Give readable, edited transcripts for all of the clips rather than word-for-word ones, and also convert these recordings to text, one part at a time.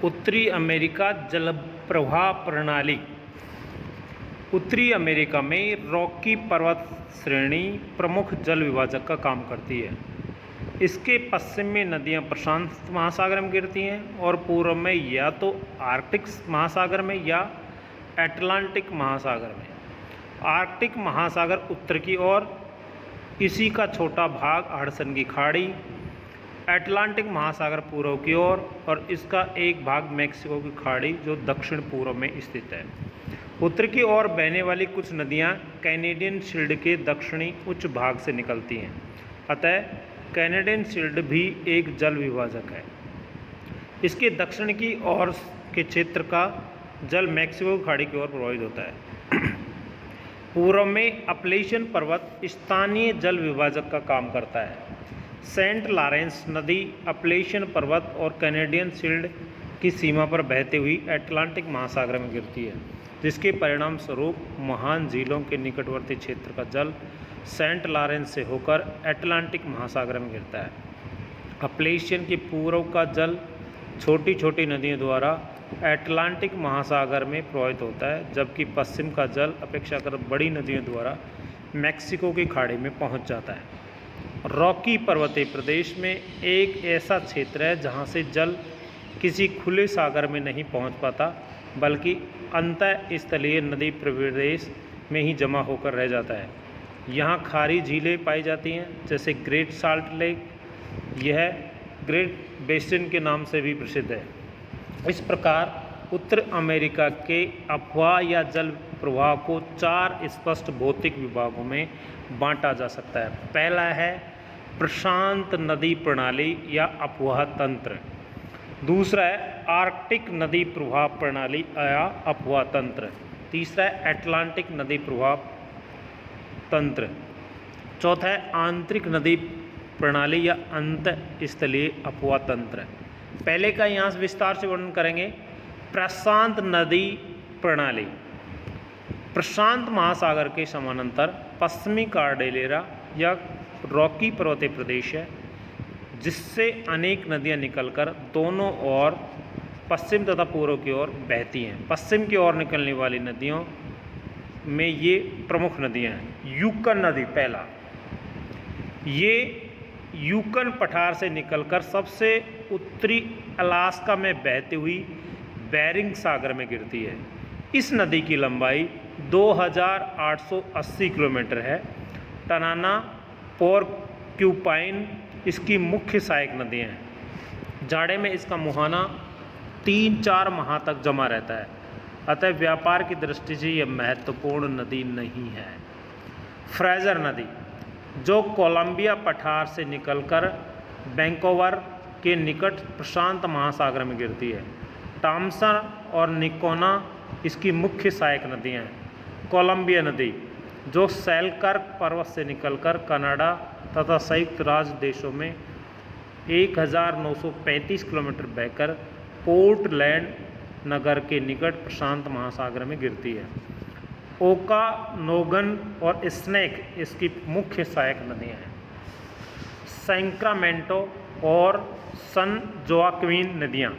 उत्तरी अमेरिका जलप्रवाह प्रणाली। उत्तरी अमेरिका में रॉकी पर्वत श्रेणी प्रमुख जल विभाजक का काम करती है। इसके पश्चिम में नदियां प्रशांत महासागर में गिरती हैं और पूर्व में या तो आर्कटिक महासागर में या अटलांटिक महासागर में। आर्कटिक महासागर उत्तर की ओर, इसी का छोटा भाग हडसन की खाड़ी। अटलांटिक महासागर पूर्व की ओर और इसका एक भाग मैक्सिको की खाड़ी जो दक्षिण पूर्व में स्थित है। उत्तर की ओर बहने वाली कुछ नदियां कैनेडियन शील्ड के दक्षिणी उच्च भाग से निकलती हैं, अतः कैनेडियन शील्ड भी एक जल विभाजक है। इसके दक्षिण की ओर के क्षेत्र का जल मैक्सिको की खाड़ी की ओर प्रवाहित होता है। पूर्व में अपलेशियन पर्वत स्थानीय जल विभाजक का काम करता है। सेंट लॉरेंस नदी अपलेशियन पर्वत और कैनेडियन शील्ड की सीमा पर बहते हुई अटलांटिक महासागर में गिरती है, जिसके परिणाम स्वरूप महान झीलों के निकटवर्ती क्षेत्र का जल सेंट लॉरेंस से होकर अटलांटिक महासागर में गिरता है। अपलेशियन के पूर्व का जल छोटी छोटी नदियों द्वारा अटलांटिक महासागर में प्रवाहित होता है, जबकि पश्चिम का जल अपेक्षाकृत बड़ी नदियों द्वारा मैक्सिको की खाड़ी में पहुंच जाता है। रॉकी पर्वतीय प्रदेश में एक ऐसा क्षेत्र है जहां से जल किसी खुले सागर में नहीं पहुंच पाता, बल्कि अंतःस्थलीय नदी प्रदेश में ही जमा होकर रह जाता है। यहाँ खारी झीलें पाई जाती हैं, जैसे ग्रेट साल्ट लेक। यह ग्रेट बेसिन के नाम से भी प्रसिद्ध है। इस प्रकार उत्तर अमेरिका के अपवाह या जल प्रवाह को 4 स्पष्ट भौतिक विभागों में बांटा जा सकता है। पहला है प्रशांत नदी प्रणाली या अपवाह तंत्र। दूसरा है आर्कटिक नदी प्रवाह प्रणाली या अपवाह तंत्र। तीसरा है अटलांटिक नदी प्रवाह तंत्र। चौथा है आंतरिक नदी प्रणाली या अंतःस्थलीय अपवाह तंत्र। पहले का यहाँ से विस्तार से वर्णन करेंगे। प्रशांत नदी प्रणाली प्रशांत महासागर के समानांतर पश्चिमी कार्डेलेरा या रॉकी पर्वतीय प्रदेश है, जिससे अनेक नदियां निकलकर दोनों ओर पश्चिम तथा पूर्व की ओर बहती हैं। पश्चिम की ओर निकलने वाली नदियों में ये प्रमुख नदियां हैं। यूकन नदी पहला, ये यूकन पठार से निकलकर सबसे उत्तरी अलास्का में बहती हुई बेरिंग सागर में गिरती है। इस नदी की लंबाई 2880 किलोमीटर है। टनाना, पोर्क्यूपाइन इसकी मुख्य सहायक नदियाँ हैं। जाड़े में इसका मुहाना 3-4 माह तक जमा रहता है, अतः व्यापार की दृष्टि से यह महत्वपूर्ण नदी नहीं है। फ्रेजर नदी जो कोलंबिया पठार से निकलकर वैंकूवर के निकट प्रशांत महासागर में गिरती है। टॉमसन और निकोना इसकी मुख्य सहायक नदियाँ हैं। कोलंबिया नदी जो सेलकर्क पर्वत से निकलकर कनाडा तथा संयुक्त राज्य देशों में 1935 किलोमीटर बहकर पोर्टलैंड नगर के निकट प्रशांत महासागर में गिरती है। ओकानोगन और स्नेक इसकी मुख्य सहायक नदियाँ हैं। सैक्रामेंटो और सन जोआक्विन नदियाँ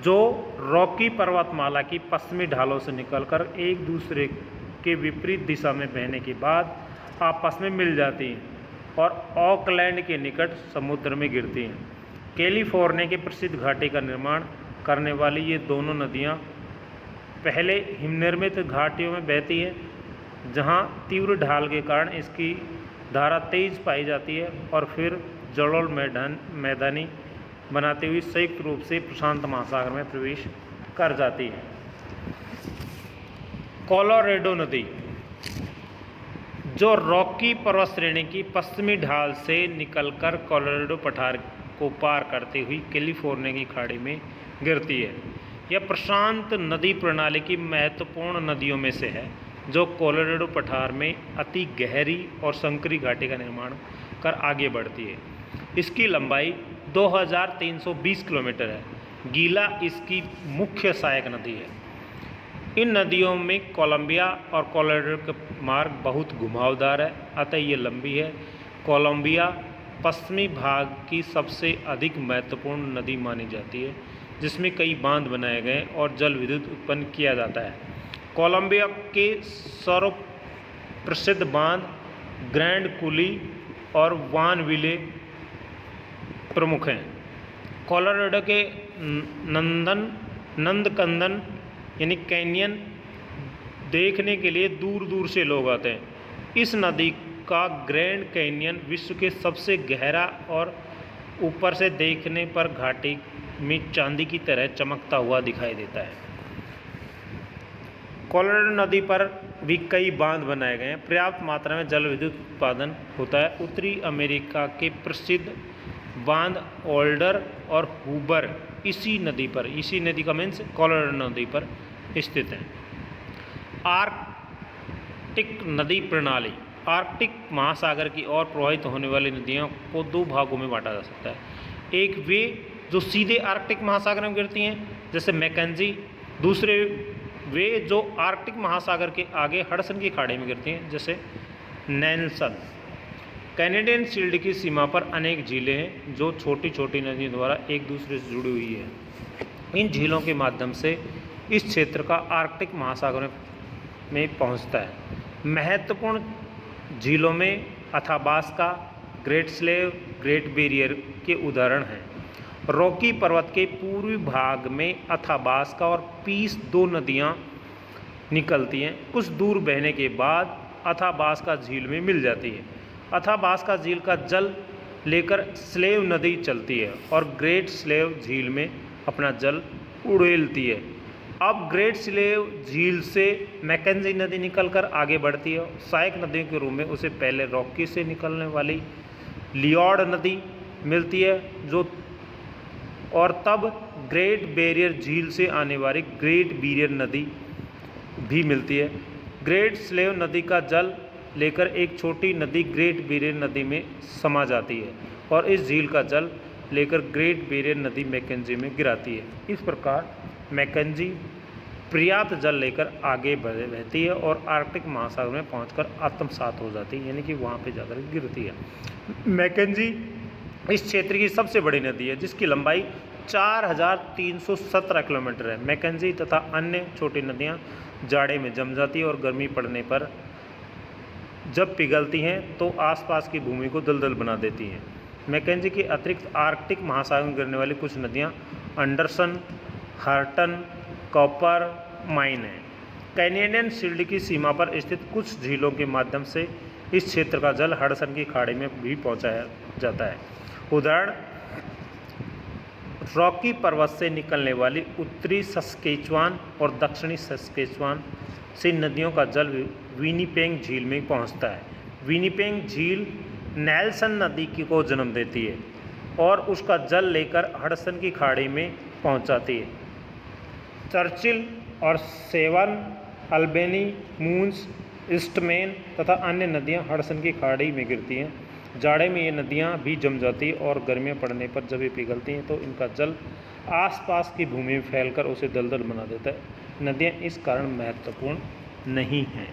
जो रॉकी पर्वतमाला की पश्चिमी ढालों से निकलकर एक दूसरे के विपरीत दिशा में बहने के बाद आपस में मिल जाती हैं और ऑकलैंड के निकट समुद्र में गिरती हैं। कैलिफोर्निया के प्रसिद्ध घाटी का निर्माण करने वाली ये दोनों नदियाँ पहले हिमनिर्मित घाटियों में बहती है, जहाँ तीव्र ढाल के कारण इसकी धारा तेज पाई जाती है और फिर जलोढ़ मैदानी बनाती हुई संयुक्त रूप से प्रशांत महासागर में प्रवेश कर जाती है। कोलोराडो नदी जो रॉकी पर्वत श्रेणी की पश्चिमी ढाल से निकलकर कोलोराडो पठार को पार करते हुई कैलिफोर्निया की खाड़ी में गिरती है। यह प्रशांत नदी प्रणाली की महत्वपूर्ण नदियों में से है, जो कोलोराडो पठार में अति गहरी और संकरी घाटी का निर्माण कर आगे बढ़ती है। इसकी लंबाई 2320 किलोमीटर है। गीला इसकी मुख्य सहायक नदी है। इन नदियों में कोलंबिया और कोलोराडो का मार्ग बहुत घुमावदार है, अतः ये लंबी है। कोलंबिया पश्चिमी भाग की सबसे अधिक महत्वपूर्ण नदी मानी जाती है, जिसमें कई बांध बनाए गए और जल विद्युत उत्पन्न किया जाता है। कोलंबिया के सर्व प्रसिद्ध बांध ग्रैंड कुली और वान विले प्रमुख हैं। कोलोराडो के नंदकंदन यानी कैनियन देखने के लिए दूर दूर से लोग आते हैं। इस नदी का ग्रैंड कैनियन विश्व के सबसे गहरा और ऊपर से देखने पर घाटी में चांदी की तरह चमकता हुआ दिखाई देता है। कोलोराडो नदी पर भी कई बांध बनाए गए हैं। पर्याप्त मात्रा में जल विद्युत उत्पादन होता है। उत्तरी अमेरिका के प्रसिद्ध बांध ओल्डर और हूबर इसी नदी का मीन्स कोलोराडो नदी पर स्थित है। आर्कटिक नदी प्रणाली। आर्कटिक महासागर की ओर प्रवाहित होने वाली नदियों को दो भागों में बांटा जा सकता है। एक वे जो सीधे आर्कटिक महासागर में गिरती हैं जैसे मैकेंजी, दूसरे वे जो आर्कटिक महासागर के आगे हडसन की खाड़ी में गिरती हैं जैसे नैल्सन। कैनेडियन शील्ड की सीमा पर अनेक झीलें हैं जो छोटी छोटी नदियों द्वारा एक दूसरे से जुड़ी हुई है। इन झीलों के माध्यम से इस क्षेत्र का आर्कटिक महासागर में पहुंचता है। महत्वपूर्ण झीलों में Athabasca, great slave, great barrier के उदाहरण हैं। रॉकी पर्वत के पूर्वी भाग में अथाबास्का और पीस दो नदियां निकलती हैं। कुछ दूर बहने के बाद अथाबास्का झील में मिल जाती है। अथाबास्का झील का जल लेकर स्लेव नदी चलती है और ग्रेट स्लेव झील में अपना जल उड़ेलती है। अब ग्रेट स्लेव झील से मैकेंजी नदी निकलकर आगे बढ़ती है। सहायक नदियों के रूप में उसे पहले रॉकी से निकलने वाली लियोर्ड नदी मिलती है और तब ग्रेट बैरियर झील से आने वाली ग्रेट बैरियर नदी भी मिलती है। ग्रेट स्लेव नदी का जल लेकर एक छोटी नदी ग्रेट बैरियर नदी में समा जाती है और इस झील का जल लेकर ग्रेट बैरियर नदी मैकेंजी में गिराती है। इस प्रकार मैकेंजी पर्याप्त जल लेकर आगे बहती है और आर्कटिक महासागर में पहुंचकर आत्मसात हो जाती है, यानी कि वहाँ पे जाकर गिरती है। मैकेंजी इस क्षेत्र की सबसे बड़ी नदी है जिसकी लंबाई 4317 किलोमीटर है। मैकेंजी तथा अन्य छोटी नदियाँ जाड़े में जम जाती है और गर्मी पड़ने पर जब पिघलती हैं तो आसपास की भूमि को दलदल बना देती हैं। मैकेंजी के अतिरिक्त आर्कटिक महासागर में गिरने वाली कुछ नदियाँ अंडरसन, हार्टन, कॉपर माइन है। कैनेडियन शील्ड की सीमा पर स्थित कुछ झीलों के माध्यम से इस क्षेत्र का जल हडसन की खाड़ी में भी पहुंचाया जाता है। उदाहरण रॉकी पर्वत से निकलने वाली उत्तरी सस्केचुआन और दक्षिणी सस्केचुआन से नदियों का जल विनिपेग झील में पहुंचता है। विनिपेग झील नेल्सन नदी को जन्म देती है और उसका जल लेकर हडसन की खाड़ी में पहुंच जाती है। चर्चिल और सेवन, अल्बेनी, मून्स, ईस्टमेन तथा अन्य नदियां हडसन की खाड़ी में गिरती हैं। जाड़े में ये नदियां भी जम जाती हैं और गर्मियां पड़ने पर जब ये पिघलती हैं तो इनका जल आसपास की भूमि में फैलकर उसे दलदल बना देता है। नदियां इस कारण महत्वपूर्ण नहीं हैं।